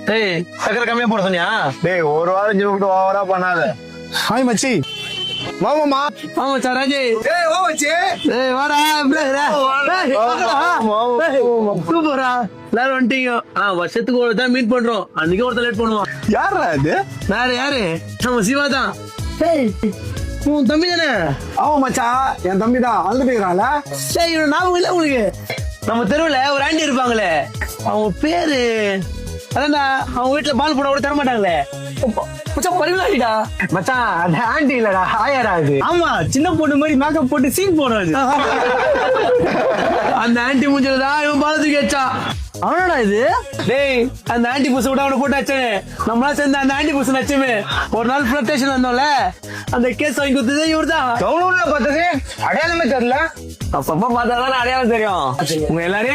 டேய் சக்கரை கம்மியா போட சொன்னியா? டேய் ஒரு வாரம் ஜிம்முக்கு ஓவரா பண்ணாத. ஹாய் மச்சி. மாமாமா. ஆமா சார் ராஜி. டேய் வா மச்சி. டேய் வாடா சூப்பரா எல்லாரும் வந்துட்டீங்க. வருஷத்துக்கு ஒரு தான் மீட் பண்றோம். அன்னைக்கு ஒருத்தர் லேட் பண்ணுவான். யாரா இது? யாரு நம்ம சிவா தான். டேய் உன் தம்பி தானே? ஆமா மச்சான், என் தம்பி தான் அழுதுட்டு இருக்கிறான்ல. டேய் இவன் ஞாபகம் இல்ல உங்களுக்கு? நம்ம தெருவுல ஒரு ஆண்டி இருப்பாங்களே, அவங்க பேரு அதான்டா, அவங்க வீட்டுல பால் போட கூட தர மாட்டாங்களே. மச்சான் பரிவாடிடா. மச்சான் அந்த ஆண்டி இல்லடா, ஆயாடா இது. ஆமா சின்ன பொண்ணு மாதிரி மேக்கப் போட்டு சீன் போடுறது. அந்த ஆண்டி மூஞ்சிலதான் இவன் பால தூக்கி வச்சான். அவனடா இது? டேய் அந்த ஆண்டி புஸ் விட அவனை போட்டு வச்சேன். நம்மளா சேர்ந்து அந்த ஆண்டி புஸ் நச்சுமே ஒரு நாள் ப்ரொடெக்ஷன் வந்தோம்ல, அந்த கேஸ் வாங்கி கொடுத்ததே இவர்தான். டவுன்லோட்ல பார்த்தது அடையாளமே தெரியல. அப்பப்ப பார்த்தாதான் அடையாளம் தெரியும். உங்க எல்லாரையும்